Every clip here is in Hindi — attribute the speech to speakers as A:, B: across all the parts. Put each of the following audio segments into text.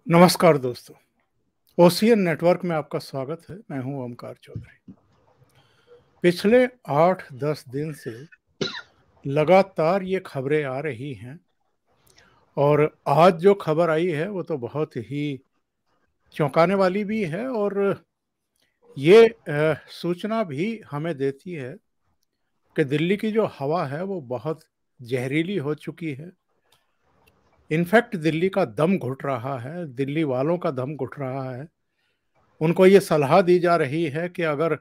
A: नमस्कार दोस्तों, ओशियन नेटवर्क में आपका स्वागत है। मैं हूं ओमकार चौधरी। पिछले 8-10 दिन से लगातार ये खबरें आ रही हैं और आज जो खबर आई है वो तो बहुत ही चौंकाने वाली भी है और ये सूचना भी हमें देती है कि दिल्ली की जो हवा है वो बहुत जहरीली हो चुकी है। इनफैक्ट दिल्ली का दम घुट रहा है, दिल्ली वालों का दम घुट रहा है। उनको ये सलाह दी जा रही है कि अगर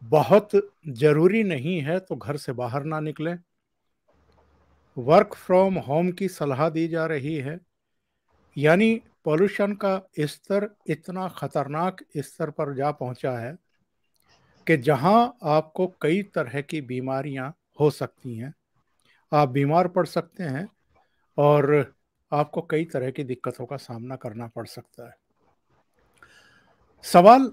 A: बहुत ज़रूरी नहीं है तो घर से बाहर ना निकलें। वर्क फ्रॉम होम की सलाह दी जा रही है। यानी पॉल्यूशन का स्तर इतना खतरनाक स्तर पर जा पहुंचा है कि जहां आपको कई तरह की बीमारियां हो सकती हैं, आप बीमार पड़ सकते हैं और आपको कई तरह की दिक्कतों का सामना करना पड़ सकता है। सवाल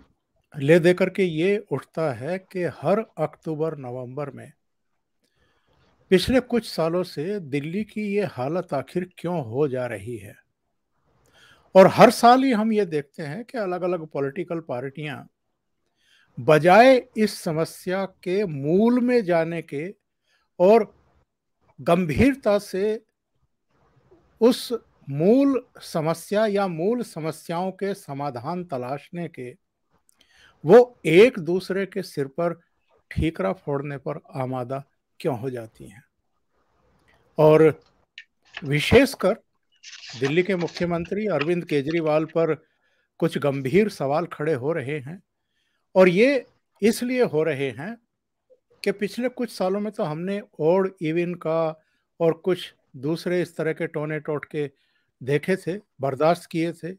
A: ले देकर के ये उठता है कि हर अक्टूबर नवंबर में पिछले कुछ सालों से दिल्ली की ये हालत आखिर क्यों हो जा रही है। और हर साल ही हम ये देखते हैं कि अलग अलग पॉलिटिकल पार्टियां बजाय इस समस्या के मूल में जाने के और गंभीरता से उस मूल समस्या या मूल समस्याओं के समाधान तलाशने के, वो एक दूसरे के सिर पर ठीकरा फोड़ने पर आमादा क्यों हो जाती हैं। और विशेषकर दिल्ली के मुख्यमंत्री अरविंद केजरीवाल पर कुछ गंभीर सवाल खड़े हो रहे हैं और ये इसलिए हो रहे हैं कि पिछले कुछ सालों में तो हमने ओड इवन का और कुछ दूसरे इस तरह के टोने टोटके देखे थे, बर्दाश्त किए थे,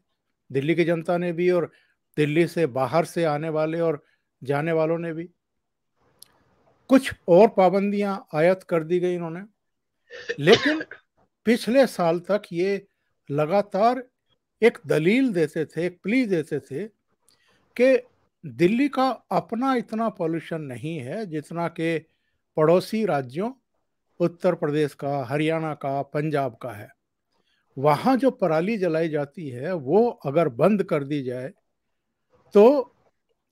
A: दिल्ली की जनता ने भी और दिल्ली से बाहर से आने वाले और जाने वालों ने भी। कुछ और पाबंदियां आयत कर दी गई इन्होंने, लेकिन पिछले साल तक ये लगातार एक दलील देते थे, एक प्ली देते थे कि दिल्ली का अपना इतना पॉल्यूशन नहीं है जितना कि पड़ोसी राज्यों उत्तर प्रदेश का, हरियाणा का, पंजाब का है। वहाँ जो पराली जलाई जाती है वो अगर बंद कर दी जाए तो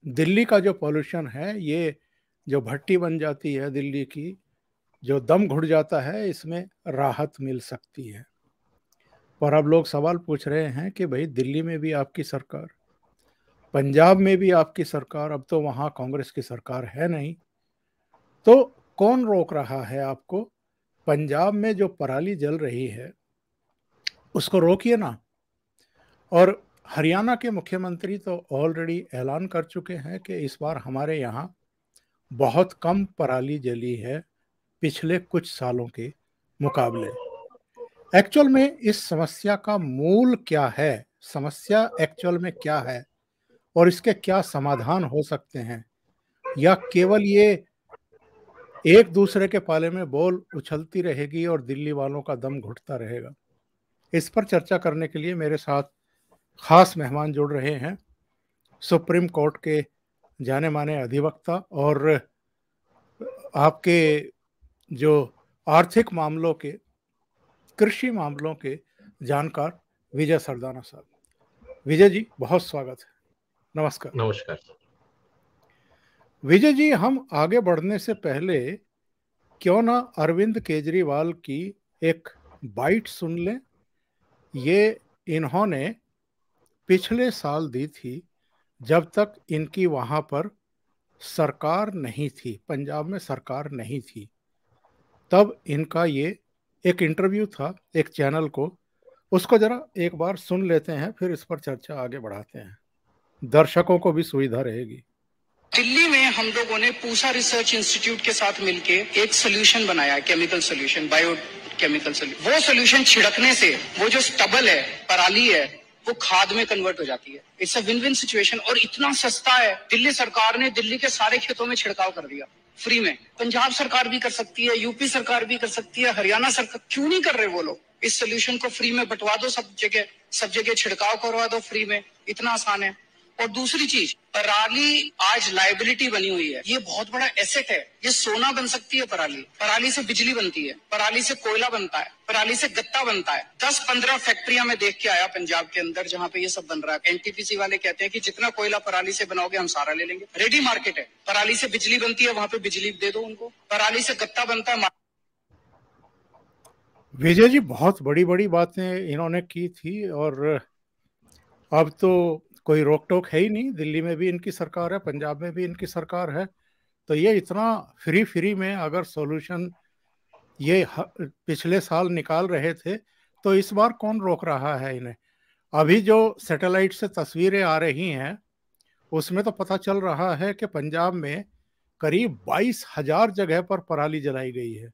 A: दिल्ली का जो पॉल्यूशन है, ये जो भट्टी बन जाती है दिल्ली की, जो दम घुट जाता है, इसमें राहत मिल सकती है। और अब लोग सवाल पूछ रहे हैं कि भाई दिल्ली में भी आपकी सरकार, पंजाब में भी आपकी सरकार, अब तो वहाँ कांग्रेस की सरकार है नहीं, तो कौन रोक रहा है आपको? पंजाब में जो पराली जल रही है उसको रोकिए ना। और हरियाणा के मुख्यमंत्री तो ऑलरेडी ऐलान कर चुके हैं कि इस बार हमारे यहाँ बहुत कम पराली जली है पिछले कुछ सालों के मुकाबले। एक्चुअल में इस समस्या का मूल क्या है, समस्या एक्चुअल में क्या है और इसके क्या समाधान हो सकते हैं, या केवल ये एक दूसरे के पाले में बॉल उछलती रहेगी और दिल्ली वालों का दम घुटता रहेगा? इस पर चर्चा करने के लिए मेरे साथ खास मेहमान जुड़ रहे हैं। सुप्रीम कोर्ट के जाने माने अधिवक्ता और आपके जो आर्थिक मामलों के, कृषि मामलों के जानकार विजय सरदाना साहब। विजय जी, बहुत स्वागत है। नमस्कार।
B: नमस्कार।
A: विजय जी, हम आगे बढ़ने से पहले क्यों ना अरविंद केजरीवाल की एक बाइट सुन लें। ये इन्होंने पिछले साल दी थी जब तक इनकी वहां पर सरकार नहीं थी, पंजाब में सरकार नहीं थी। तब इनका ये एक इंटरव्यू था एक चैनल को, उसको जरा एक बार सुन लेते हैं, फिर इस पर चर्चा आगे बढ़ाते हैं, दर्शकों को भी सुविधा रहेगी।
C: दिल्ली में हम लोगों ने पूसा रिसर्च इंस्टीट्यूट के साथ मिलके एक सोल्यूशन बनाया, chemical solution, bio chemical solution. वो सोल्यूशन छिड़कने से वो जो स्टबल है, पराली है, वो खाद में कन्वर्ट हो जाती है। It's a win win situation और इतना सस्ता है। दिल्ली सरकार ने दिल्ली के सारे खेतों में छिड़काव कर दिया फ्री में। पंजाब सरकार भी कर सकती है, यूपी सरकार भी कर सकती है, हरियाणा सरकार क्यों नहीं कर रहे वो लोग? इस सोल्यूशन को फ्री में बंटवा दो, सब जगह छिड़काव करवा दो फ्री में, इतना आसान है। और दूसरी चीज, पराली आज लाइबिलिटी बनी हुई है, ये बहुत बड़ा एसेट है, ये सोना बन सकती है पराली। पराली से बिजली बनती है, पराली से कोयला बनता है, पराली से गत्ता बनता है। 10-15 फैक्ट्रियां मैं देख के आया पंजाब के अंदर जहां पे ये सब बन रहा है। एनटीपीसी वाले कहते हैं कि जितना कोयला पराली से बनाओगे हम सारा ले लेंगे। रेडी मार्केट है, पराली से बिजली बनती है, वहां पे बिजली दे दो उनको। पराली से गत्ता बनता है।
A: विजय जी, बहुत बड़ी बड़ी बातें इन्होंने की थी और अब तो कोई रोक टोक है ही नहीं। दिल्ली में भी इनकी सरकार है, पंजाब में भी इनकी सरकार है, तो ये इतना फ्री फ्री में अगर सॉल्यूशन ये पिछले साल निकाल रहे थे तो इस बार कौन रोक रहा है इन्हें। अभी जो सैटेलाइट से तस्वीरें आ रही हैं उसमें तो पता चल रहा है कि पंजाब में करीब 22,000 जगह पर पराली जलाई गई है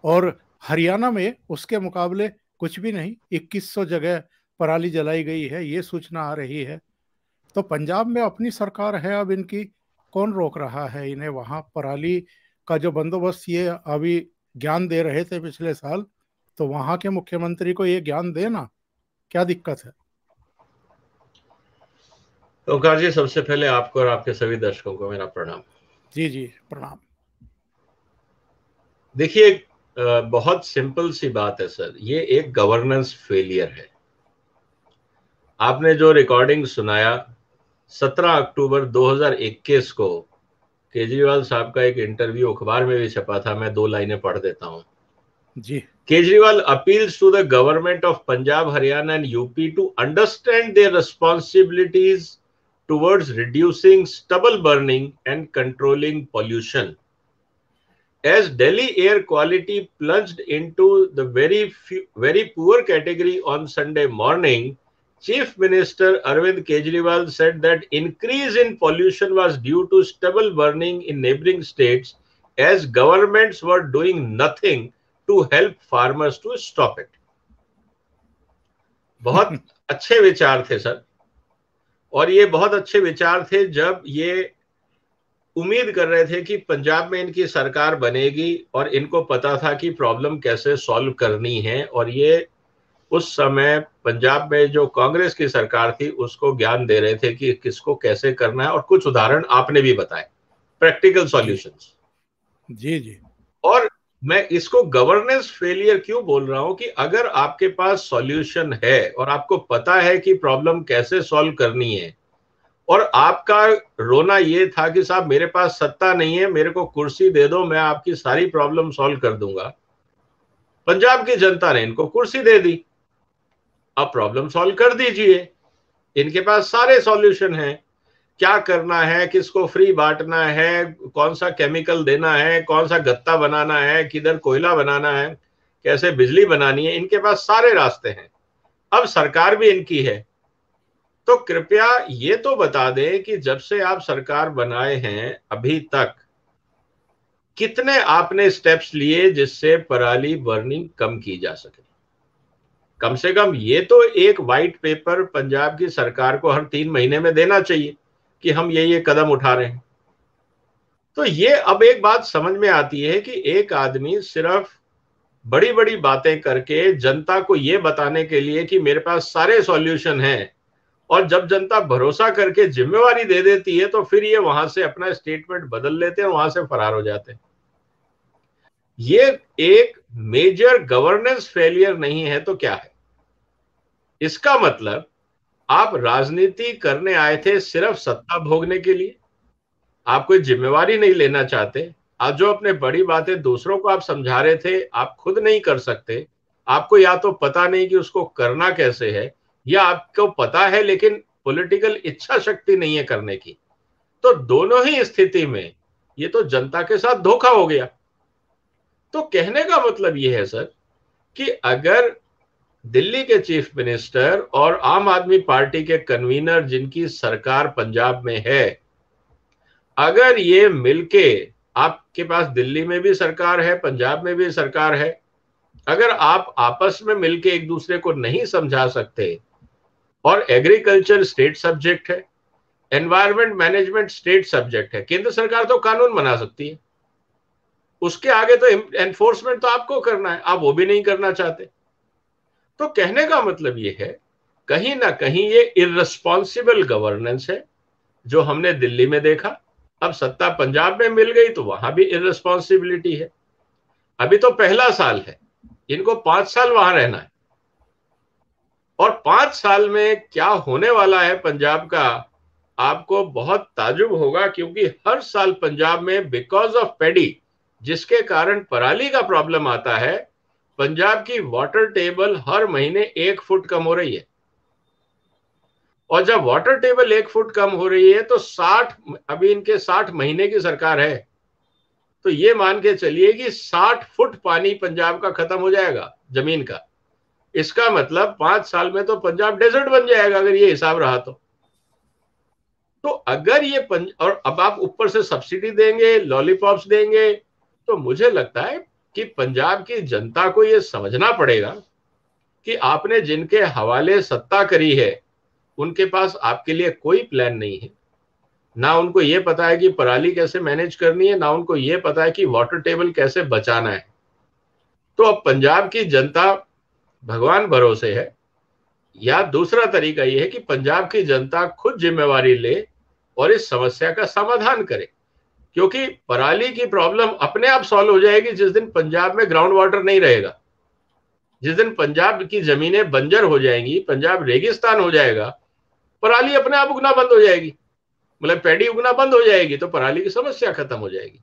A: और हरियाणा में उसके मुकाबले कुछ भी नहीं, 2100 जगह पराली जलाई गई है, ये सूचना आ रही है। तो पंजाब में अपनी सरकार है, अब इनकी कौन रोक रहा है इन्हें। वहां पराली का जो बंदोबस्त ये अभी ज्ञान दे रहे थे पिछले साल, तो वहां के मुख्यमंत्री को ये ज्ञान देना, क्या दिक्कत है।
B: ओंकार जी, सबसे पहले आपको और आपके सभी दर्शकों को मेरा प्रणाम।
A: जी जी, प्रणाम।
B: देखिए, बहुत सिंपल सी बात है सर, ये एक गवर्नेंस फेलियर है। आपने जो रिकॉर्डिंग सुनाया 17 अक्टूबर 2021 को केजरीवाल साहब का एक इंटरव्यू अखबार में भी छपा था, मैं 2 लाइनें पढ़ देता हूं
A: ji.
B: Kejriwal appeals to the government of Punjab, Haryana and UP to understand their responsibilities towards reducing stubble burning and controlling pollution. As Delhi air quality plunged into the very poor category on Sunday morning, Chief Minister Arvind Kejriwal said that increase in pollution was due to stubble burning in neighboring states as governments were doing nothing to help farmers to stop it. बहुत अच्छे विचार थे सर, और ये बहुत अच्छे विचार थे जब ये उम्मीद कर रहे थे कि पंजाब में इनकी सरकार बनेगी और इनको पता था कि प्रॉब्लम कैसे सॉल्व करनी है। और ये उस समय पंजाब में जो कांग्रेस की सरकार थी उसको ज्ञान दे रहे थे कि किसको कैसे करना है, और कुछ उदाहरण आपने भी बताए, प्रैक्टिकल सॉल्यूशंस।
A: जी जी।
B: और मैं इसको गवर्नेंस फेलियर क्यों बोल रहा हूं कि अगर आपके पास सॉल्यूशन है और आपको पता है कि प्रॉब्लम कैसे सॉल्व करनी है, और आपका रोना ये था कि साहब मेरे पास सत्ता नहीं है, मेरे को कुर्सी दे दो, मैं आपकी सारी प्रॉब्लम सॉल्व कर दूंगा। पंजाब की जनता ने इनको कुर्सी दे दी, अब प्रॉब्लम सॉल्व कर दीजिए, इनके पास सारे सॉल्यूशन हैं। क्या करना है, किसको फ्री बांटना है, कौन सा केमिकल देना है, कौन सा गत्ता बनाना है, किधर कोयला बनाना है, कैसे बिजली बनानी है, इनके पास सारे रास्ते हैं। अब सरकार भी इनकी है, तो कृपया ये तो बता दें कि जब से आप सरकार बनाए हैं अभी तक कितने आपने स्टेप्स लिए जिससे पराली बर्निंग कम की जा सके। कम से कम ये तो एक वाइट पेपर पंजाब की सरकार को हर 3 महीने में देना चाहिए कि हम ये कदम उठा रहे हैं। तो ये अब एक बात समझ में आती है कि एक आदमी सिर्फ बड़ी बड़ी बातें करके जनता को ये बताने के लिए कि मेरे पास सारे सॉल्यूशन हैं, और जब जनता भरोसा करके जिम्मेवारी दे देती है तो फिर ये वहां से अपना स्टेटमेंट बदल लेते हैं और वहां से फरार हो जाते हैं। ये एक मेजर गवर्नेंस फेलियर नहीं है तो क्या है? इसका मतलब आप राजनीति करने आए थे सिर्फ सत्ता भोगने के लिए, आप कोई जिम्मेवारी नहीं लेना चाहते। आज जो अपने बड़ी बातें दूसरों को आप समझा रहे थे, आप खुद नहीं कर सकते। आपको या तो पता नहीं कि उसको करना कैसे है, या आपको पता है लेकिन पॉलिटिकल इच्छा शक्ति नहीं है करने की। तो दोनों ही स्थिति में ये तो जनता के साथ धोखा हो गया। तो कहने का मतलब ये है सर कि अगर दिल्ली के चीफ मिनिस्टर और आम आदमी पार्टी के कन्वीनर जिनकी सरकार पंजाब में है, अगर ये मिलके, आपके पास दिल्ली में भी सरकार है, पंजाब में भी सरकार है, अगर आप आपस में मिलके एक दूसरे को नहीं समझा सकते, और एग्रीकल्चर स्टेट सब्जेक्ट है, एनवायरमेंट मैनेजमेंट स्टेट सब्जेक्ट है, केंद्र सरकार तो कानून बना सकती है, उसके आगे तो एनफोर्समेंट तो आपको करना है, आप वो भी नहीं करना चाहते। तो कहने का मतलब ये है कहीं ना कहीं ये इर्रेस्पॉन्सिबल गवर्नेंस है जो हमने दिल्ली में देखा। अब सत्ता पंजाब में मिल गई तो वहां भी इर्रेस्पॉन्सिबिलिटी है। अभी तो पहला साल है, इनको 5 साल वहां रहना है, और 5 साल में क्या होने वाला है पंजाब का, आपको बहुत ताजुब होगा। क्योंकि हर साल पंजाब में बिकॉज ऑफ पैडी, जिसके कारण पराली का प्रॉब्लम आता है, पंजाब की वाटर टेबल हर महीने 1 फुट कम हो रही है। और जब वाटर टेबल 1 फुट कम हो रही है तो 60, अभी इनके 60 महीने की सरकार है, तो ये मान के चलिए कि 60 फुट पानी पंजाब का खत्म हो जाएगा जमीन का। इसका मतलब 5 साल में तो पंजाब डेजर्ट बन जाएगा अगर ये हिसाब रहा तो अगर ये और अब आप ऊपर से सब्सिडी देंगे, लॉलीपॉप्स देंगे, तो मुझे लगता है कि पंजाब की जनता को ये समझना पड़ेगा कि आपने जिनके हवाले सत्ता करी है उनके पास आपके लिए कोई प्लान नहीं है। ना उनको ये पता है कि पराली कैसे मैनेज करनी है, ना उनको ये पता है कि वाटर टेबल कैसे बचाना है। तो अब पंजाब की जनता भगवान भरोसे है, या दूसरा तरीका यह है कि पंजाब की जनता खुद जिम्मेवारी ले और इस समस्या का समाधान करे। क्योंकि पराली की प्रॉब्लम अपने आप सॉल्व हो जाएगी जिस दिन पंजाब में ग्राउंड वाटर नहीं रहेगा, जिस दिन पंजाब की जमीनें बंजर हो जाएंगी, पंजाब रेगिस्तान हो जाएगा, पराली अपने आप उगना बंद हो जाएगी, मतलब पैडी उगना बंद हो जाएगी, तो पराली की समस्या खत्म हो जाएगी।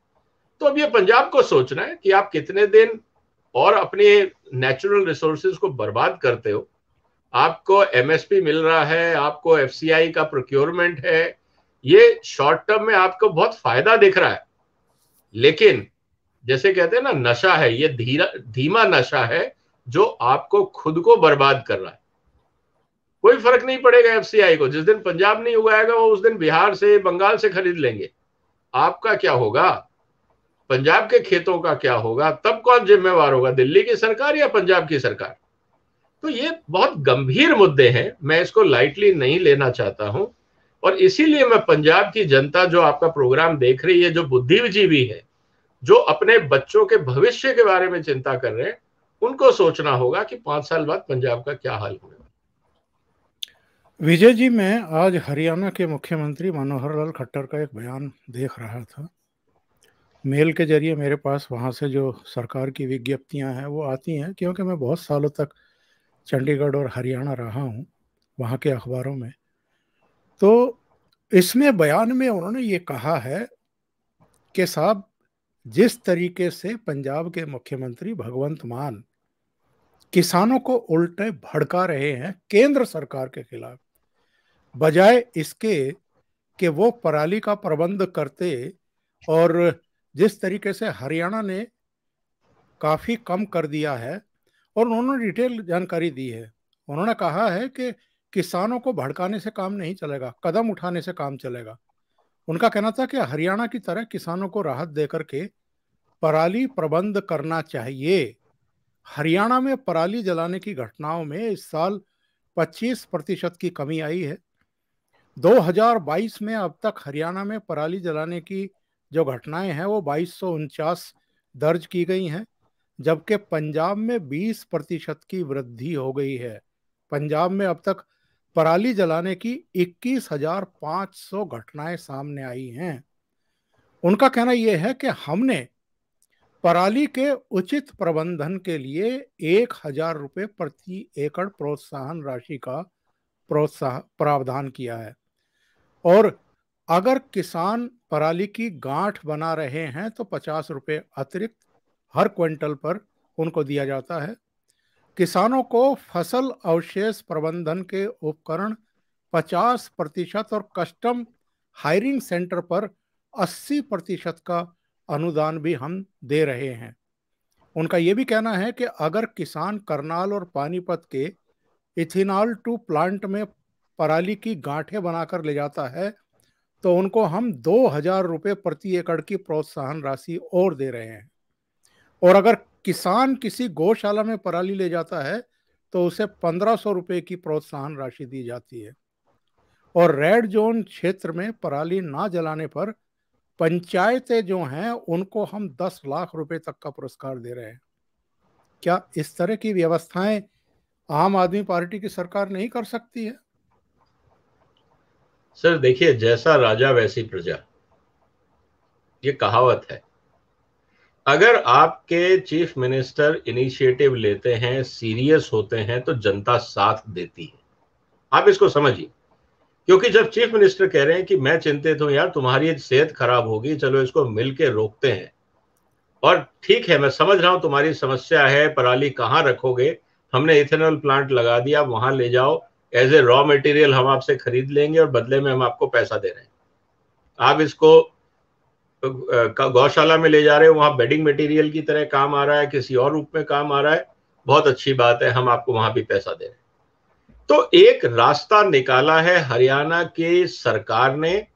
B: तो अब ये पंजाब को सोचना है कि आप कितने दिन और अपने नेचुरल रिसोर्सेज को बर्बाद करते हो। आपको एमएसपी मिल रहा है, आपको एफसीआई का प्रोक्योरमेंट है, ये शॉर्ट टर्म में आपको बहुत फायदा दिख रहा है, लेकिन जैसे कहते हैं ना, नशा है ये, धीमा नशा है जो आपको खुद को बर्बाद कर रहा है। कोई फर्क नहीं पड़ेगा एफसीआई को, जिस दिन पंजाब नहीं उगाएगा वो उस दिन बिहार से, बंगाल से खरीद लेंगे। आपका क्या होगा, पंजाब के खेतों का क्या होगा, तब कौन जिम्मेवार होगा, दिल्ली की सरकार या पंजाब की सरकार? तो ये बहुत गंभीर मुद्दे हैं, मैं इसको लाइटली नहीं लेना चाहता हूं। और इसीलिए मैं पंजाब की जनता जो आपका प्रोग्राम देख रही है, जो बुद्धिजीवी है, जो अपने बच्चों के भविष्य के बारे में चिंता कर रहे हैं, उनको सोचना होगा कि 5 साल बाद पंजाब का क्या हाल होगा।
A: विजय जी, मैं आज हरियाणा के मुख्यमंत्री मनोहर लाल खट्टर का एक बयान देख रहा था। मेल के जरिए मेरे पास वहाँ से जो सरकार की विज्ञप्तियाँ हैं वो आती हैं, क्योंकि मैं बहुत सालों तक चंडीगढ़ और हरियाणा रहा हूँ वहाँ के अखबारों में। तो इसमें बयान में उन्होंने ये कहा है कि साहब, जिस तरीके से पंजाब के मुख्यमंत्री भगवंत मान किसानों को उल्टे भड़का रहे हैं केंद्र सरकार के खिलाफ, बजाय इसके कि वो पराली का प्रबंध करते, और जिस तरीके से हरियाणा ने काफ़ी कम कर दिया है, और उन्होंने डिटेल जानकारी दी है। उन्होंने कहा है कि किसानों को भड़काने से काम नहीं चलेगा, कदम उठाने से काम चलेगा। उनका कहना था कि हरियाणा की तरह किसानों को राहत देकर के पराली प्रबंध करना चाहिए। हरियाणा में पराली जलाने की घटनाओं में इस साल 25% की कमी आई है। 2022 में अब तक हरियाणा में पराली जलाने की जो घटनाएं हैं वो 2249 दर्ज की गई हैं, जबकि पंजाब में 20% की वृद्धि हो गई है। पंजाब में अब तक पराली जलाने की 21,500 घटनाएं सामने आई हैं। उनका कहना यह है कि हमने पराली के उचित प्रबंधन के लिए 1,000 रुपये प्रति एकड़ प्रोत्साहन राशि का प्रावधान किया है, और अगर किसान पराली की गांठ बना रहे हैं तो 50 रुपये अतिरिक्त हर क्विंटल पर उनको दिया जाता है। किसानों को फसल अवशेष प्रबंधन के उपकरण 50% और कस्टम हायरिंग सेंटर पर 80% का अनुदान भी हम दे रहे हैं। उनका यह भी कहना है कि अगर किसान करनाल और पानीपत के इथेनॉल टू प्लांट में पराली की गांठें बनाकर ले जाता है तो उनको हम 2,000 रुपये प्रति एकड़ की प्रोत्साहन राशि और दे रहे हैं, और अगर किसान किसी गौशाला में पराली ले जाता है तो उसे 1,500 रुपये की प्रोत्साहन राशि दी जाती है। और रेड जोन क्षेत्र में पराली ना जलाने पर पंचायतें जो हैं उनको हम 10 लाख रुपए तक का पुरस्कार दे रहे हैं। क्या इस तरह की व्यवस्थाएं आम आदमी पार्टी की सरकार नहीं कर सकती है?
B: सर देखिए, जैसा राजा वैसी प्रजा, ये कहावत है। अगर आपके चीफ मिनिस्टर इनिशिएटिव लेते हैं, सीरियस होते हैं, तो जनता साथ देती है। आप इसको समझिए, क्योंकि जब चीफ मिनिस्टर कह रहे हैं कि मैं चिंतित हूं यार, तुम्हारी सेहत खराब होगी, चलो इसको मिलके रोकते हैं, और ठीक है मैं समझ रहा हूं तुम्हारी समस्या है, पराली कहां रखोगे, हमने इथेनॉल प्लांट लगा दिया, वहां ले जाओ, एज ए रॉ मटेरियल हम आपसे खरीद लेंगे और बदले में हम आपको पैसा दे रहे हैं। आप इसको गौशाला में ले जा रहे हो, वहां बेडिंग मटेरियल की तरह काम आ रहा है, किसी और रूप में काम आ रहा है, बहुत अच्छी बात है, हम आपको वहां भी पैसा दे रहे हैं। तो एक रास्ता निकाला है हरियाणा की सरकार ने,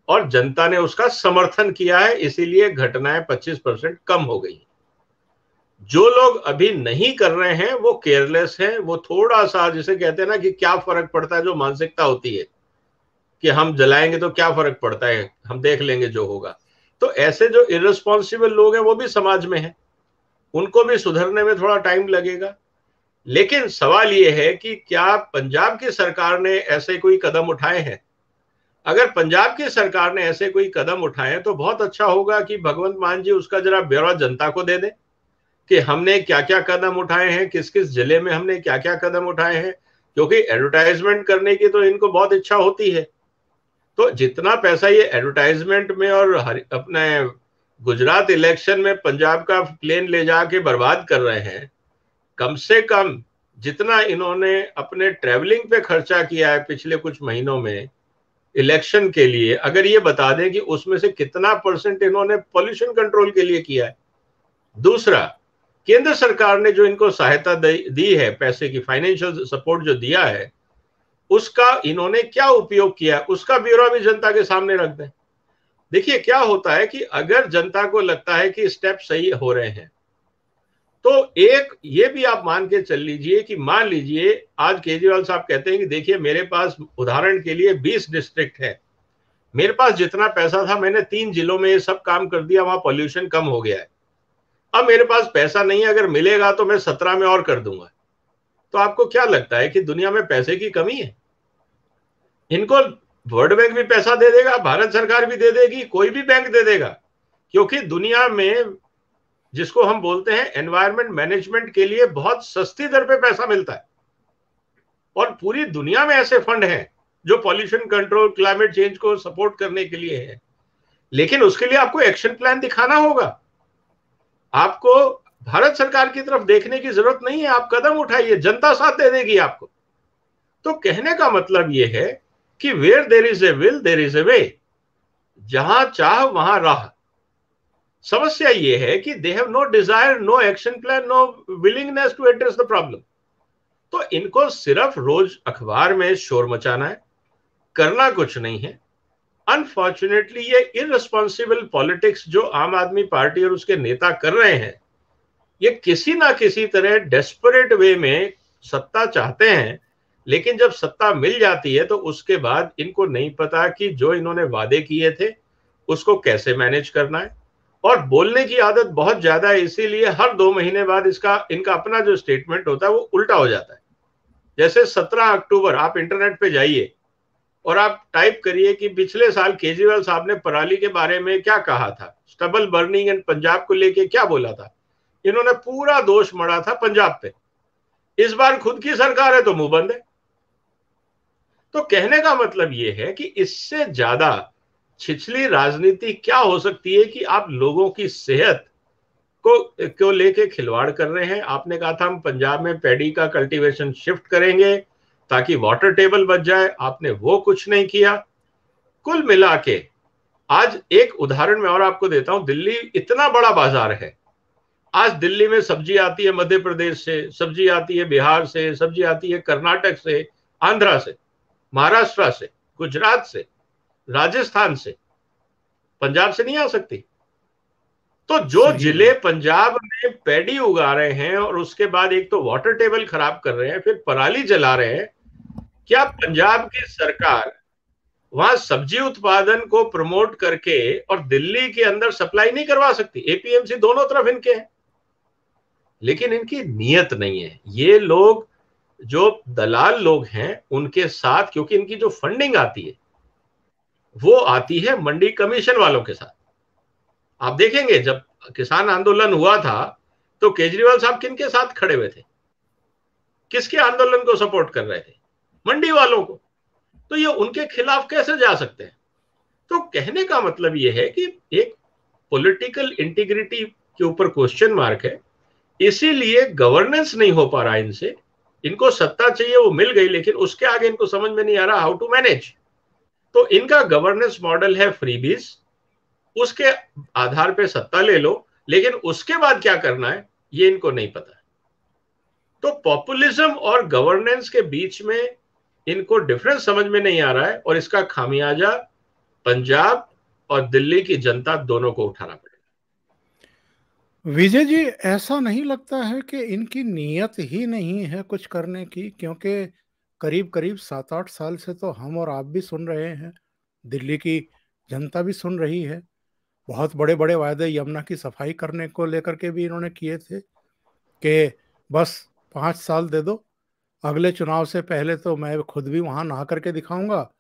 B: और जनता ने उसका समर्थन किया है, इसीलिए घटनाएं 25% कम हो गई। जो लोग अभी नहीं कर रहे हैं वो केयरलेस हैं, वो थोड़ा सा, जिसे कहते हैं ना कि क्या फर्क पड़ता है, जो मानसिकता होती है कि हम जलाएंगे तो क्या फर्क पड़ता है, हम देख लेंगे जो होगा। तो ऐसे जो इररिस्पॉन्सिबल लोग हैं वो भी समाज में हैं, उनको भी सुधरने में थोड़ा टाइम लगेगा। लेकिन सवाल ये है कि क्या पंजाब की सरकार ने ऐसे कोई कदम उठाए हैं? अगर पंजाब की सरकार ने ऐसे कोई कदम उठाए तो बहुत अच्छा होगा कि भगवंत मान जी उसका जरा ब्यौरा जनता को दे दें कि हमने क्या क्या कदम उठाए हैं, किस किस जिले में हमने क्या क्या कदम उठाए हैं, क्योंकि एडवर्टाइजमेंट करने की तो इनको बहुत इच्छा होती है। तो जितना पैसा ये एडवर्टाइजमेंट में और अपने गुजरात इलेक्शन में पंजाब का प्लेन ले जाके बर्बाद कर रहे हैं, कम से कम जितना इन्होंने अपने ट्रेवलिंग पे खर्चा किया है पिछले कुछ महीनों में इलेक्शन के लिए, अगर ये बता दें कि उसमें से कितना % इन्होंने पॉल्यूशन कंट्रोल के लिए किया है। दूसरा, केंद्र सरकार ने जो इनको सहायता दी है, पैसे की फाइनेंशियल सपोर्ट जो दिया है, उसका इन्होंने क्या उपयोग किया, उसका ब्यौरा भी जनता के सामने रख दें। देखिए क्या होता है कि अगर जनता को लगता है कि स्टेप सही हो रहे हैं, तो एक ये भी आप मान के चल लीजिए कि मान लीजिए आज केजरीवाल साहब कहते हैं कि देखिए मेरे पास उदाहरण के लिए 20 डिस्ट्रिक्ट है, मेरे पास जितना पैसा था मैंने 3 जिलों में ये सब काम कर दिया, वहां पॉल्यूशन कम हो गया है, अब मेरे पास पैसा नहीं है, अगर मिलेगा तो मैं 17 में और कर दूंगा। तो आपको क्या लगता है कि दुनिया में पैसे की कमी है? इनको वर्ल्ड बैंक भी पैसा दे देगा, भारत सरकार भी दे देगी, कोई भी बैंक दे देगा, क्योंकि दुनिया में जिसको हम बोलते हैं एनवायरमेंट मैनेजमेंट के लिए बहुत सस्ती दर पे पैसा मिलता है, और पूरी दुनिया में ऐसे फंड हैं जो पॉल्यूशन कंट्रोल, क्लाइमेट चेंज को सपोर्ट करने के लिए है। लेकिन उसके लिए आपको एक्शन प्लान दिखाना होगा, आपको भारत सरकार की तरफ देखने की जरूरत नहीं है, आप कदम उठाइए, जनता साथ दे देगी आपको। तो कहने का मतलब यह है कि where there is a will there is a way, जहां चाह वहां राह। समस्या ये है कि they have no desire, no action plan, no willingness to address the problem. तो इनको सिर्फ रोज अखबार में शोर मचाना है, करना कुछ नहीं है। अनफॉर्चुनेटली ये इररिस्पॉन्सिबल पॉलिटिक्स जो आम आदमी पार्टी और उसके नेता कर रहे हैं, ये किसी ना किसी तरह डेस्परेट वे में सत्ता चाहते हैं, लेकिन जब सत्ता मिल जाती है तो उसके बाद इनको नहीं पता कि जो इन्होंने वादे किए थे उसको कैसे मैनेज करना है। और बोलने की आदत बहुत ज्यादा है, इसीलिए हर 2 महीने बाद इनका अपना जो स्टेटमेंट होता है वो उल्टा हो जाता है। जैसे 17 अक्टूबर आप इंटरनेट पे जाइए और आप टाइप करिए कि पिछले साल केजरीवाल साहब ने पराली के बारे में क्या कहा था, स्टबल बर्निंग एंड पंजाब को लेके क्या बोला था, इन्होंने पूरा दोष मढ़ा था पंजाब पे। इस बार खुद की सरकार है तो मुंह बंद है। तो कहने का मतलब यह है कि इससे ज्यादा छिछली राजनीति क्या हो सकती है कि आप लोगों की सेहत को लेके खिलवाड़ कर रहे हैं। आपने कहा था हम पंजाब में पैडी का कल्टीवेशन शिफ्ट करेंगे ताकि वाटर टेबल बच जाए, आपने वो कुछ नहीं किया। कुल मिला के आज एक उदाहरण मैं और आपको देता हूं, दिल्ली इतना बड़ा बाजार है, आज दिल्ली में सब्जी आती है मध्य प्रदेश से, सब्जी आती है बिहार से, सब्जी आती है कर्नाटक से, आंध्रा से, महाराष्ट्र से, गुजरात से, राजस्थान से, पंजाब से नहीं आ सकती। तो जो जिले पंजाब में पैडी उगा रहे हैं और उसके बाद एक तो वाटर टेबल खराब कर रहे हैं, फिर पराली जला रहे हैं, क्या पंजाब की सरकार वहां सब्जी उत्पादन को प्रमोट करके और दिल्ली के अंदर सप्लाई नहीं करवा सकती? एपीएमसी दोनों तरफ इनके हैं, लेकिन इनकी नीयत नहीं है। ये लोग जो दलाल लोग हैं उनके साथ, क्योंकि इनकी जो फंडिंग आती है वो आती है मंडी कमीशन वालों के साथ। आप देखेंगे जब किसान आंदोलन हुआ था तो केजरीवाल साहब किनके साथ खड़े हुए थे, किसके आंदोलन को सपोर्ट कर रहे थे? मंडी वालों को। तो ये उनके खिलाफ कैसे जा सकते हैं? तो कहने का मतलब ये है कि एक पॉलिटिकल इंटीग्रिटी के ऊपर क्वेश्चन मार्क है, इसीलिए गवर्नेंस नहीं हो पा रहा इनसे। इनको सत्ता चाहिए, वो मिल गई, लेकिन उसके आगे इनको समझ में नहीं आ रहा हाउ टू मैनेज। तो इनका गवर्नेंस मॉडल है फ्रीबीज, उसके आधार पे सत्ता ले लो, लेकिन उसके बाद क्या करना है ये इनको नहीं पता। तो पॉपुलिज्म और गवर्नेंस के बीच में इनको डिफरेंस समझ में नहीं आ रहा है, और इसका खामियाजा पंजाब और दिल्ली की जनता दोनों को उठाना पड़ेगा।
A: विजय जी, ऐसा नहीं लगता है कि इनकी नीयत ही नहीं है कुछ करने की? क्योंकि करीब करीब 7-8 साल से तो हम और आप भी सुन रहे हैं, दिल्ली की जनता भी सुन रही है। बहुत बड़े बड़े वायदे यमुना की सफाई करने को लेकर के भी इन्होंने किए थे कि बस 5 साल दे दो, अगले चुनाव से पहले तो मैं खुद भी वहां नहा करके दिखाऊंगा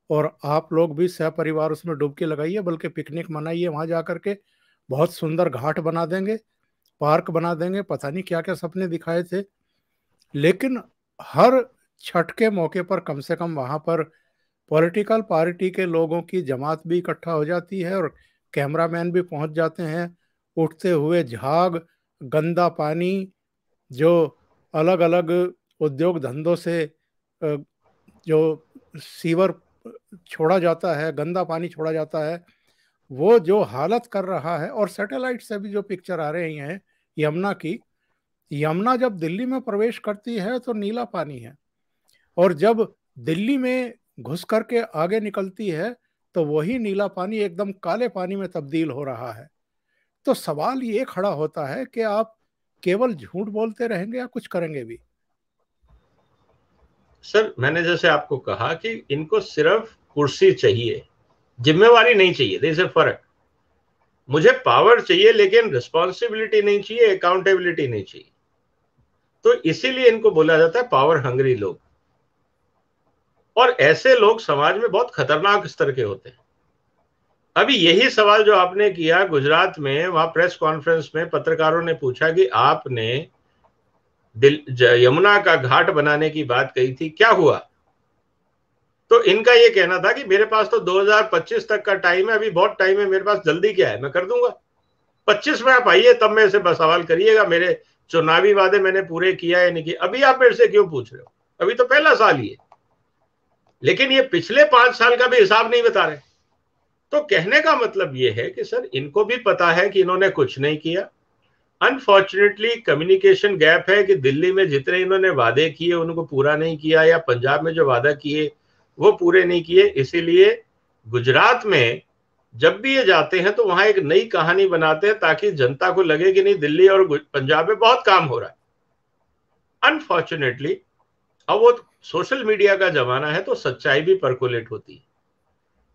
A: और आप लोग भी सहपरिवार उसमें डुबकी लगाइए, बल्कि पिकनिक मनाइए वहां जा करके, बहुत सुंदर घाट बना देंगे, पार्क बना देंगे, पता नहीं क्या क्या सपने दिखाए थे। लेकिन हर छठ के मौके पर कम से कम वहां पर पॉलिटिकल पार्टी के लोगों की जमात भी इकट्ठा हो जाती है और कैमरामैन भी पहुंच जाते हैं। उठते हुए झाग, गंदा पानी, जो अलग अलग उद्योग धंधों से जो सीवर छोड़ा जाता है, गंदा पानी छोड़ा जाता है, वो जो हालत कर रहा है। और सैटेलाइट से भी जो पिक्चर आ रही हैं यमुना की, यमुना जब दिल्ली में प्रवेश करती है तो नीला पानी है, और जब दिल्ली में घुस करके आगे निकलती है तो वही नीला पानी एकदम काले पानी में तब्दील हो रहा है। तो सवाल ये खड़ा होता है कि आप केवल झूठ बोलते रहेंगे या कुछ करेंगे भी?
B: सर, मैंने जैसे आपको कहा कि इनको सिर्फ कुर्सी चाहिए, जिम्मेवारी नहीं चाहिए। देयर इज अ फर्क। मुझे पावर चाहिए लेकिन रिस्पॉन्सिबिलिटी नहीं चाहिए, अकाउंटेबिलिटी नहीं चाहिए। तो इसीलिए इनको बोला जाता है पावर हंग्री लोग। और ऐसे लोग समाज में बहुत खतरनाक स्तर के होते हैं। अभी यही सवाल जो आपने किया गुजरात में, वहां प्रेस कॉन्फ्रेंस में पत्रकारों ने पूछा कि आपने यमुना का घाट बनाने की बात कही थी, क्या हुआ? तो इनका ये कहना था कि मेरे पास तो 2025 तक का टाइम है, अभी बहुत टाइम है मेरे पास, जल्दी क्या है, मैं कर दूंगा। 25 में आप आइए, तब मेरे से सवाल करिएगा, मेरे चुनावी वादे मैंने पूरे किया है नहीं किया। अभी आप मेरे से क्यों पूछ रहे हो? अभी तो पहला साल ही है। लेकिन ये पिछले 5 साल का भी हिसाब नहीं बता रहे। तो कहने का मतलब ये है कि सर, इनको भी पता है कि इन्होंने कुछ नहीं किया। अनफॉर्चुनेटली कम्युनिकेशन गैप है कि दिल्ली में जितने इन्होंने वादे किए उनको पूरा नहीं किया, या पंजाब में जो वादा किए वो पूरे नहीं किए। इसीलिए गुजरात में जब भी ये जाते हैं तो वहां एक नई कहानी बनाते हैं ताकि जनता को लगे कि नहीं, दिल्ली और पंजाब में बहुत काम हो रहा है। अनफॉर्चुनेटली अब वो सोशल मीडिया का जमाना है तो सच्चाई भी परकोलेट होती है।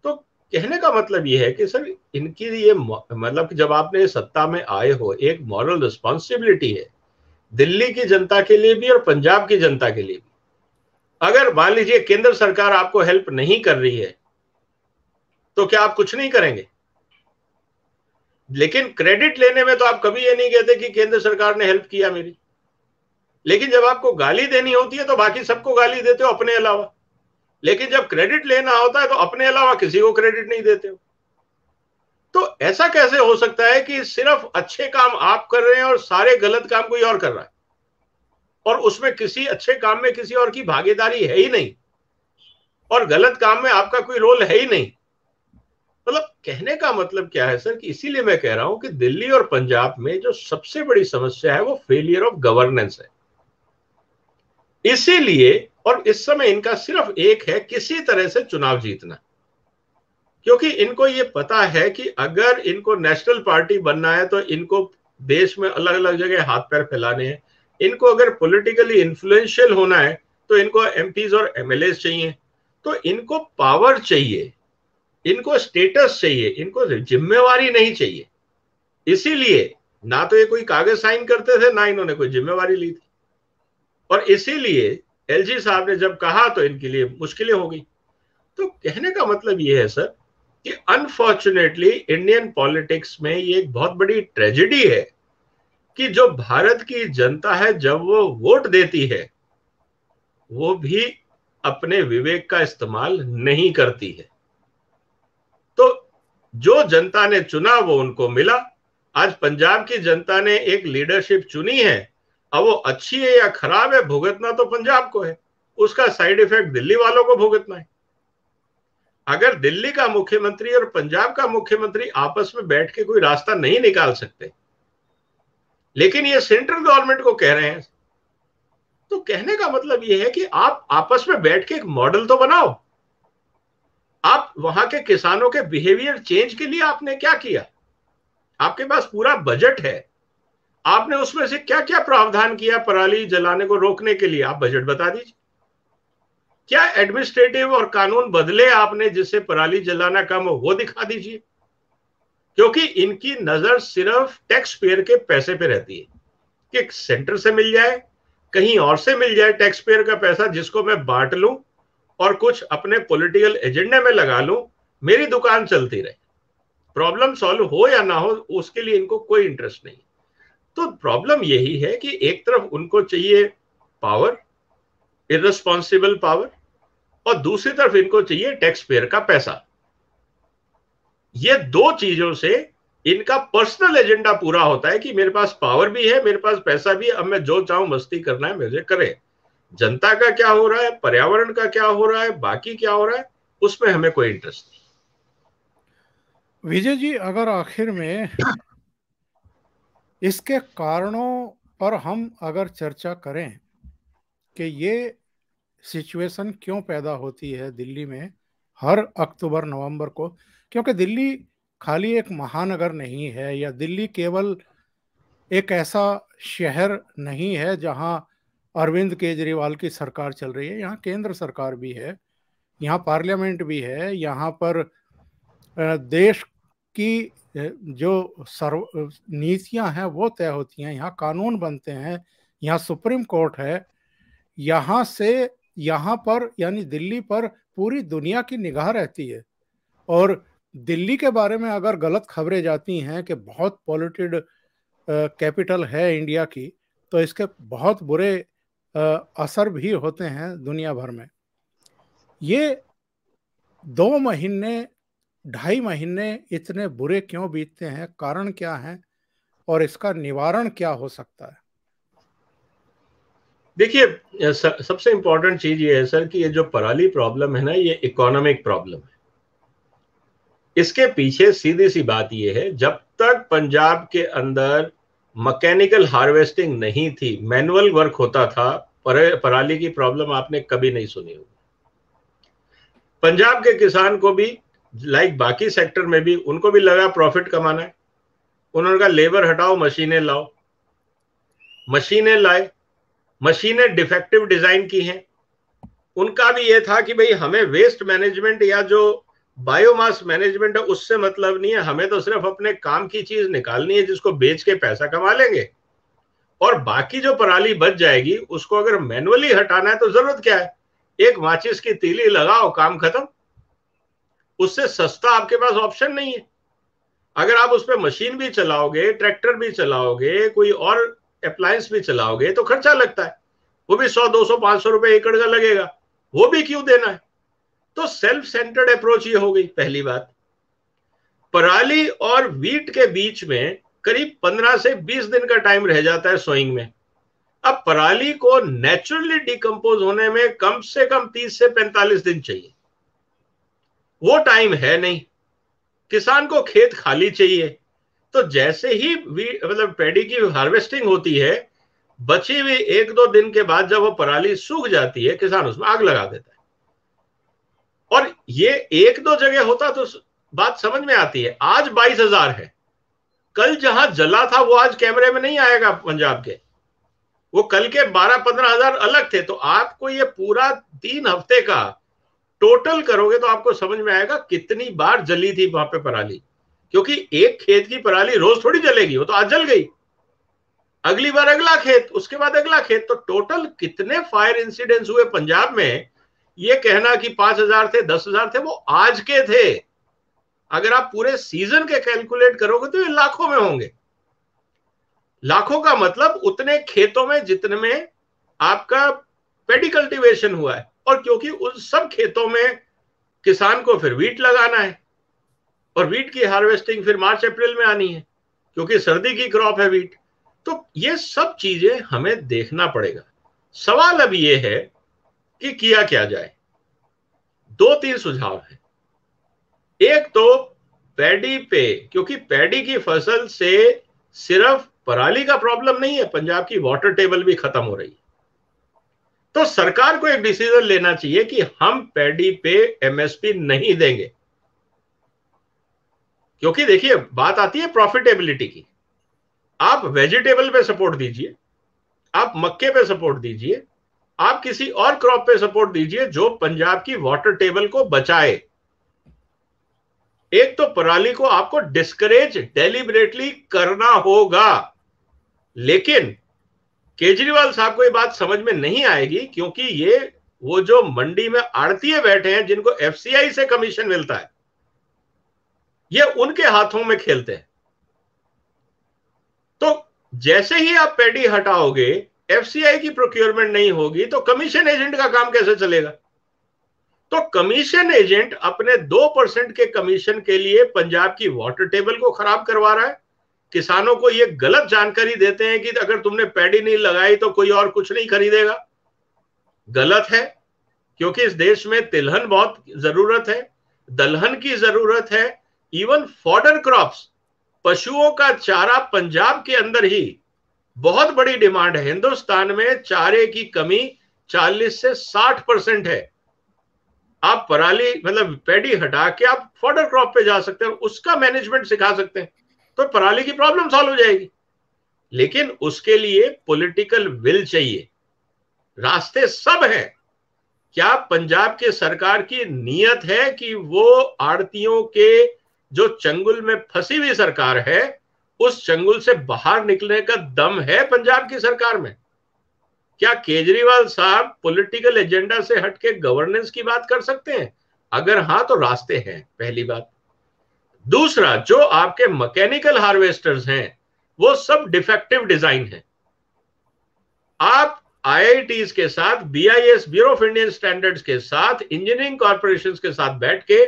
B: तो कहने का मतलब ये है कि सर, इनकी ये मतलब कि जब आपने सत्ता में आए हो, एक मॉरल रिस्पॉन्सिबिलिटी है दिल्ली की जनता के लिए भी और पंजाब की जनता के लिए भी। अगर मान लीजिए केंद्र सरकार आपको हेल्प नहीं कर रही है तो क्या आप कुछ नहीं करेंगे? लेकिन क्रेडिट लेने में तो आप कभी ये नहीं कहते कि केंद्र सरकार ने हेल्प किया मेरी। लेकिन जब आपको गाली देनी होती है तो बाकी सबको गाली देते हो अपने अलावा, लेकिन जब क्रेडिट लेना होता है तो अपने अलावा किसी को क्रेडिट नहीं देते हो। तो ऐसा कैसे हो सकता है कि सिर्फ अच्छे काम आप कर रहे हैं और सारे गलत काम कोई और कर रहा है, और उसमें किसी अच्छे काम में किसी और की भागीदारी है ही नहीं, और गलत काम में आपका कोई रोल है ही नहीं? मतलब कहने का मतलब क्या है सर, कि इसीलिए मैं कह रहा हूं कि दिल्ली और पंजाब में जो सबसे बड़ी समस्या है वो फेलियर ऑफ गवर्नेंस है। इसीलिए, और इस समय इनका सिर्फ एक है, किसी तरह से चुनाव जीतना। क्योंकि इनको ये पता है कि अगर इनको नेशनल पार्टी बनना है तो इनको देश में अलग अलग जगह हाथ पैर फैलाने हैं। इनको अगर पॉलिटिकली इन्फ्लुएंशियल होना है तो इनको एमपीज और एमएलएस चाहिए, तो इनको पावर चाहिए, इनको स्टेटस चाहिए, इनको जिम्मेवारी नहीं चाहिए। इसीलिए ना तो ये कोई कागज साइन करते थे, ना इन्होंने कोई जिम्मेवारी ली थी। और इसीलिए एलजी साहब ने जब कहा तो इनके लिए मुश्किलें हो गई। तो कहने का मतलब ये है सर कि अनफॉर्चुनेटली इंडियन पॉलिटिक्स में ये एक बहुत बड़ी ट्रेजेडी है कि जो भारत की जनता है जब वो वोट देती है वो भी अपने विवेक का इस्तेमाल नहीं करती है। तो जो जनता ने चुना वो उनको मिला। आज पंजाब की जनता ने एक लीडरशिप चुनी है, अब वो अच्छी है या खराब है भुगतना तो पंजाब को है, उसका साइड इफेक्ट दिल्ली वालों को भुगतना है। अगर दिल्ली का मुख्यमंत्री और पंजाब का मुख्यमंत्री आपस में बैठ के कोई रास्ता नहीं निकाल सकते, लेकिन ये सेंट्रल गवर्नमेंट को कह रहे हैं, तो कहने का मतलब ये है कि आप आपस में बैठ के एक मॉडल तो बनाओ। आप वहां के किसानों के बिहेवियर चेंज के लिए आपने क्या किया? आपके पास पूरा बजट है, आपने उसमें से क्या क्या प्रावधान किया पराली जलाने को रोकने के लिए? आप बजट बता दीजिए। क्या एडमिनिस्ट्रेटिव और कानून बदले आपने जिससे पराली जलाना कम हो, वो दिखा दीजिए। क्योंकि इनकी नजर सिर्फ टैक्स पेयर के पैसे पे रहती है कि सेंटर से मिल जाए, कहीं और से मिल जाए टैक्स पेयर का पैसा जिसको मैं बांट लूं और कुछ अपने पॉलिटिकल एजेंडे में लगा लूं, मेरी दुकान चलती रहे। प्रॉब्लम सॉल्व हो या ना हो उसके लिए इनको कोई इंटरेस्ट नहीं। तो प्रॉब्लम यही है कि एक तरफ उनको चाहिए पावर, इररिस्पॉन्सिबल पावर, और दूसरी तरफ इनको चाहिए टैक्स पेयर का पैसा। ये दो चीजों से इनका पर्सनल एजेंडा पूरा होता है कि मेरे पास पावर भी है, मेरे पास पैसा भी है, अब मैं जो चाहूं मस्ती करना है मुझे करे। जनता का क्या हो रहा है, पर्यावरण का क्या हो रहा है, बाकी क्या हो रहा है, उसमें हमें कोई इंटरेस्ट नहीं।
A: विजय जी, अगर आखिर में इसके कारणों पर हम अगर चर्चा करें कि ये सिचुएशन क्यों पैदा होती है दिल्ली में हर अक्टूबर नवंबर को, क्योंकि दिल्ली खाली एक महानगर नहीं है, या दिल्ली केवल एक ऐसा शहर नहीं है जहां अरविंद केजरीवाल की सरकार चल रही है। यहाँ केंद्र सरकार भी है, यहाँ पार्लियामेंट भी है, यहाँ पर देश की जो नीतियां हैं वो तय होती हैं, यहाँ कानून बनते हैं, यहाँ सुप्रीम कोर्ट है। यहाँ से यहाँ पर यानी दिल्ली पर पूरी दुनिया की निगाह रहती है। और दिल्ली के बारे में अगर गलत खबरें जाती हैं कि बहुत पॉल्यूटेड कैपिटल है इंडिया की, तो इसके बहुत बुरे असर भी होते हैं दुनिया भर में। ये 2 महीने 2.5 महीने इतने बुरे क्यों बीतते हैं, कारण क्या है और इसका निवारण क्या हो सकता है?
B: देखिए, सबसे इंपॉर्टेंट चीज ये है सर कि ये जो पराली प्रॉब्लम है ना, ये इकोनॉमिक प्रॉब्लम है। इसके पीछे सीधी सी बात ये है, जब तक पंजाब के अंदर मैकेनिकल हार्वेस्टिंग नहीं थी, मैनुअल वर्क होता था, पराली की प्रॉब्लम आपने कभी नहीं सुनी होगी। पंजाब के किसान को भी लाइक बाकी सेक्टर में भी उनको भी लगा प्रॉफिट कमाना है, उन्होंने कहा लेबर हटाओ, मशीनें लाओ। मशीनें लाए, मशीनें डिफेक्टिव डिजाइन की हैं। उनका भी ये था कि भाई हमें वेस्ट मैनेजमेंट या जो बायोमास मैनेजमेंट है उससे मतलब नहीं है, हमें तो सिर्फ अपने काम की चीज निकालनी है जिसको बेच के पैसा कमा लेंगे, और बाकी जो पराली बच जाएगी उसको अगर मैनुअली हटाना है तो जरूरत क्या है, एक माचिस की तीली लगाओ, काम खत्म। उससे सस्ता आपके पास ऑप्शन नहीं है। अगर आप उस पर मशीन भी चलाओगे, ट्रैक्टर भी चलाओगे, कोई और अप्लायंस भी चलाओगे तो खर्चा लगता है, वो भी 100, 200, 500 रुपए एकड़ का लगेगा, वो भी क्यों देना है? तो सेल्फ सेंटर्ड अप्रोच ये हो गई पहली बात। पराली और वीट के बीच में करीब 15 से 20 दिन का टाइम रह जाता है सोइंग में। अब पराली को नेचुरली डिकम्पोज होने में कम से कम 30 से 45 दिन चाहिए, वो टाइम है नहीं। किसान को खेत खाली चाहिए, तो जैसे ही मतलब पैडी की हार्वेस्टिंग होती है, बची हुई 1-2 दिन के बाद जब वो पराली सूख जाती है, किसान उसमें आग लगा देता है। और ये 1-2 जगह होता तो बात समझ में आती है। आज 22,000 है, कल जहां जला था वो आज कैमरे में नहीं आएगा पंजाब के, वो कल के 12-15 हजार अलग थे। तो आपको ये पूरा 3 हफ्ते का टोटल करोगे तो आपको समझ में आएगा कितनी बार जली थी वहां पे पराली, क्योंकि एक खेत की पराली रोज थोड़ी जलेगी, वो तो आज जल गई। अगली बार अगला खेत, उसके बाद अगला खेत। तो टोटल कितने फायर इंसिडेंट्स हुए पंजाब में, ये कहना कि 5,000 थे, 10,000 थे, वो आज के थे। अगर आप पूरे सीजन के कैलकुलेट करोगे तो ये लाखों में होंगे। लाखों का मतलब उतने खेतों में जितने में आपका पेडी कल्टीवेशन हुआ है। और क्योंकि उस सब खेतों में किसान को फिर वीट लगाना है, और वीट की हार्वेस्टिंग फिर मार्च अप्रैल में आनी है, क्योंकि सर्दी की क्रॉप है वीट। तो ये सब चीजें हमें देखना पड़ेगा। सवाल अब ये है कि किया क्या जाए। 2-3 सुझाव है। एक तो पैडी पे, क्योंकि पैडी की फसल से सिर्फ पराली का प्रॉब्लम नहीं है, पंजाब की वाटर टेबल भी खत्म हो रही है। तो सरकार को एक डिसीजन लेना चाहिए कि हम पैडी पे एमएसपी नहीं देंगे। क्योंकि देखिए बात आती है प्रॉफिटेबिलिटी की। आप वेजिटेबल पे सपोर्ट दीजिए, आप मक्के पे सपोर्ट दीजिए, आप किसी और क्रॉप पे सपोर्ट दीजिए जो पंजाब की वाटर टेबल को बचाए। एक तो पराली को आपको डिस्करेज डेलिबरेटली करना होगा। लेकिन केजरीवाल साहब को ये बात समझ में नहीं आएगी, क्योंकि ये वो जो मंडी में आड़तीये बैठे हैं जिनको एफसीआई से कमीशन मिलता है, ये उनके हाथों में खेलते हैं। तो जैसे ही आप पैडी हटाओगे, एफसीआई की प्रोक्योरमेंट नहीं होगी, तो कमीशन एजेंट का काम कैसे चलेगा? तो कमीशन एजेंट अपने 2% के कमीशन के लिए पंजाब की वाटर टेबल को खराब करवा रहा है। किसानों को यह गलत जानकारी देते हैं कि अगर तुमने पैडी नहीं लगाई तो कोई और कुछ नहीं खरीदेगा। गलत है, क्योंकि इस देश में तिलहन बहुत जरूरत है, दलहन की जरूरत है, इवन फॉडर क्रॉप्स, पशुओं का चारा पंजाब के अंदर ही बहुत बड़ी डिमांड है। हिंदुस्तान में चारे की कमी 40 से 60% है। आप पराली मतलब पैडी हटा के आप फॉडर क्रॉप पे जा सकते हैं, उसका मैनेजमेंट सिखा सकते हैं, तो पराली की प्रॉब्लम सॉल्व हो जाएगी। लेकिन उसके लिए पॉलिटिकल विल चाहिए। रास्ते सब हैं। क्या पंजाब के सरकार की नीयत है कि वो आड़तियों के जो चंगुल में फंसी हुई सरकार है, उस चंगुल से बाहर निकलने का दम है पंजाब की सरकार में? क्या केजरीवाल साहब पॉलिटिकल एजेंडा से हटके गवर्नेंस की बात कर सकते हैं? अगर हां तो रास्ते हैं, पहली बात। दूसरा, जो आपके मैकेनिकल हार्वेस्टर्स हैं वो सब डिफेक्टिव डिजाइन है। आप आईआईटीज के साथ, BIS bureau of Indian standards के साथ, इंजीनियरिंग कॉर्पोरेशंस के साथ बैठ के,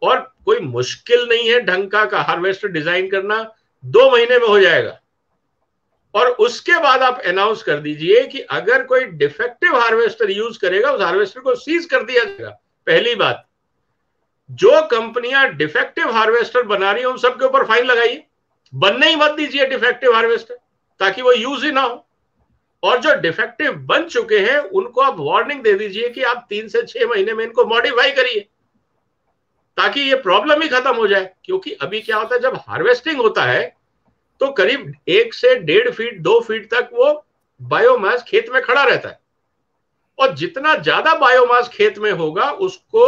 B: और कोई मुश्किल नहीं है ढंग का हार्वेस्टर डिजाइन करना, 2 महीने में हो जाएगा। और उसके बाद आप अनाउंस कर दीजिए कि अगर कोई डिफेक्टिव हार्वेस्टर यूज करेगा, उस हार्वेस्टर को सीज कर दिया जाएगा। पहली बात, जो कंपनियां डिफेक्टिव हार्वेस्टर बना रही है उन सबके ऊपर फाइन लगाइए, बनने ही मत दीजिए डिफेक्टिव हार्वेस्टर, ताकि वो यूज ही ना हो। और जो डिफेक्टिव बन चुके हैं उनको आप वार्निंग दे दीजिए कि आप 3 से 6 महीने में इनको मॉडिफाई करिए, ताकि ये प्रॉब्लम ही खत्म हो जाए। क्योंकि अभी क्या होता है, जब हार्वेस्टिंग होता है तो करीब 1 से 1.5 फीट 2 फीट तक वो बायोमास खेत में खड़ा रहता है, और जितना ज्यादा बायोमास खेत में होगा उसको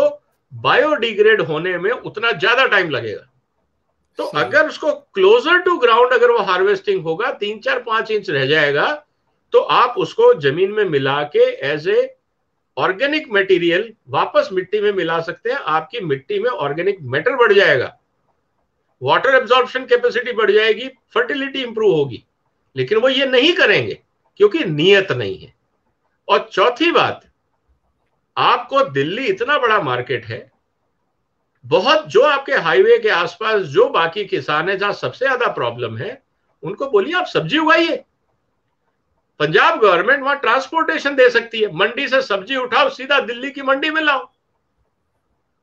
B: बायोडिग्रेड होने में उतना ज्यादा टाइम लगेगा। तो अगर उसको क्लोजर टू ग्राउंड अगर वो हार्वेस्टिंग होगा, 3-4-5 इंच रह जाएगा, तो आप उसको जमीन में मिला के एज ए ऑर्गेनिक मटेरियल वापस मिट्टी में मिला सकते हैं। आपकी मिट्टी में ऑर्गेनिक मैटर बढ़ जाएगा, वाटर एब्जॉर्प्शन कैपेसिटी बढ़ जाएगी, फर्टिलिटी इंप्रूव होगी। लेकिन वो ये नहीं करेंगे क्योंकि नीयत नहीं है। और चौथी बात, आपको दिल्ली इतना बड़ा मार्केट है, बहुत, जो आपके हाईवे के आसपास जो बाकी किसान है जहां सबसे ज्यादा प्रॉब्लम है, उनको बोलिए आप सब्जी उगाइए। पंजाब गवर्नमेंट वहां ट्रांसपोर्टेशन दे सकती है, मंडी से सब्जी उठाओ, सीधा दिल्ली की मंडी में लाओ,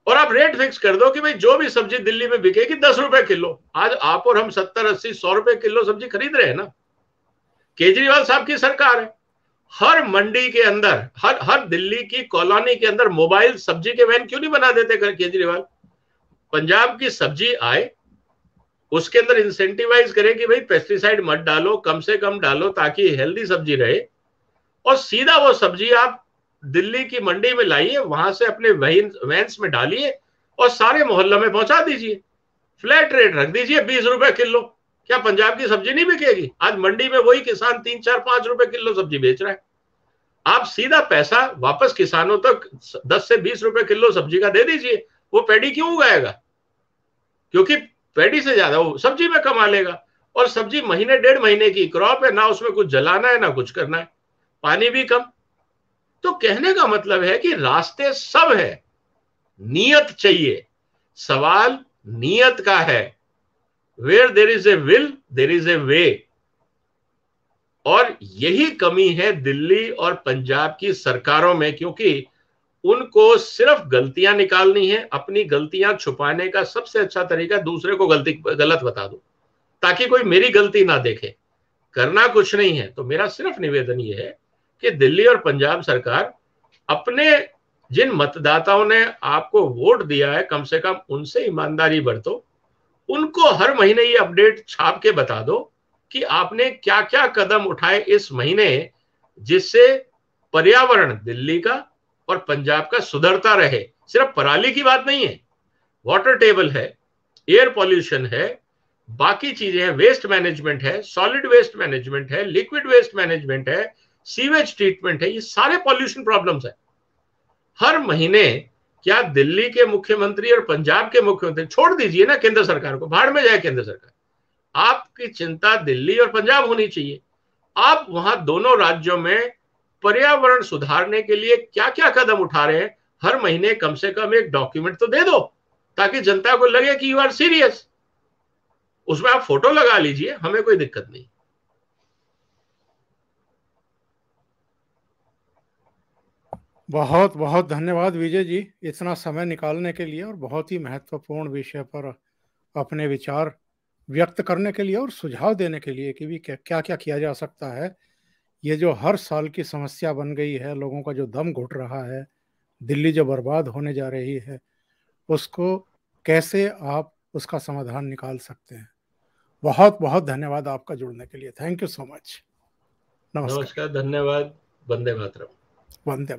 B: और आप रेट फिक्स कर दो कि भाई जो भी सब्जी दिल्ली में बिकेगी 10 रुपए किलो। आज आप और हम 70-80-100 रुपए किलो सब्जी खरीद रहे हैं ना। केजरीवाल साहब की सरकार है, हर मंडी के अंदर, हर दिल्ली की कॉलोनी के अंदर मोबाइल सब्जी के वैन क्यों नहीं बना देते केजरीवाल? पंजाब की सब्जी आए, उसके अंदर इंसेंटिवाइज करे कि भाई पेस्टिसाइड मत डालो, कम से कम डालो, ताकि हेल्दी सब्जी रहे, और सीधा वो सब्जी आप दिल्ली की मंडी में लाइए, वहां से अपने वैन्स में डालिए और सारे मोहल्लों में पहुंचा दीजिए। फ्लैट रेट रख दीजिए 20 रुपए किलो, क्या पंजाब की सब्जी नहीं बिकेगी? आज मंडी में वही किसान 3, 4, 5 रुपए किलो सब्जी बेच रहा है। आप सीधा पैसा वापस किसानों तक 10 से 20 रुपए किलो सब्जी का दे दीजिए। वो पैडी क्यों उगाएगा? क्योंकि पैडी से ज्यादा वो सब्जी में कमा लेगा। और सब्जी महीने 1.5 महीने की क्रॉप है, ना उसमें कुछ जलाना है ना कुछ करना है, पानी भी कम। तो कहने का मतलब है कि रास्ते सब है, नीयत चाहिए। सवाल नीयत का है। Where there is a will there is a way. और यही कमी है दिल्ली और पंजाब की सरकारों में, क्योंकि उनको सिर्फ गलतियां निकालनी है। अपनी गलतियां छुपाने का सबसे अच्छा तरीका दूसरे को गलत बता दो, ताकि कोई मेरी गलती ना देखे। करना कुछ नहीं है। तो मेरा सिर्फ निवेदन यह है कि दिल्ली और पंजाब सरकार अपने जिन मतदाताओं ने आपको वोट दिया है, कम से कम उनसे ईमानदारी बरतो। उनको हर महीने ये अपडेट छाप के बता दो कि आपने क्या क्या कदम उठाए इस महीने, जिससे पर्यावरण दिल्ली का और पंजाब का सुधरता रहे। सिर्फ पराली की बात नहीं है, वाटर टेबल है, एयर पॉल्यूशन है, बाकी चीजें हैं, वेस्ट मैनेजमेंट है, सॉलिड वेस्ट मैनेजमेंट है, लिक्विड वेस्ट मैनेजमेंट है, सीवेज ट्रीटमेंट है। ये सारे पॉल्यूशन प्रॉब्लम्स है। हर महीने क्या दिल्ली के मुख्यमंत्री और पंजाब के मुख्यमंत्री, छोड़ दीजिए ना केंद्र सरकार को, भाड़ में जाए केंद्र सरकार, आपकी चिंता दिल्ली और पंजाब होनी चाहिए। आप वहां दोनों राज्यों में पर्यावरण सुधारने के लिए क्या क्या कदम उठा रहे हैं, हर महीने कम से कम एक डॉक्यूमेंट तो दे दो, ताकि जनता को लगे कि यू आर सीरियस। उसमें आप फोटो लगा लीजिए, हमें कोई दिक्कत नहीं।
A: बहुत बहुत धन्यवाद विजय जी, इतना समय निकालने के लिए और बहुत ही महत्वपूर्ण विषय पर अपने विचार व्यक्त करने के लिए और सुझाव देने के लिए कि भी क्या क्या किया जा सकता है। ये जो हर साल की समस्या बन गई है, लोगों का जो दम घुट रहा है, दिल्ली जो बर्बाद होने जा रही है, उसको कैसे आप उसका समाधान निकाल सकते हैं। बहुत बहुत धन्यवाद आपका जुड़ने के लिए। Thank you so much.
B: नमस्कार, धन्यवाद। वंदे मातरम।
A: वंदे मातरम।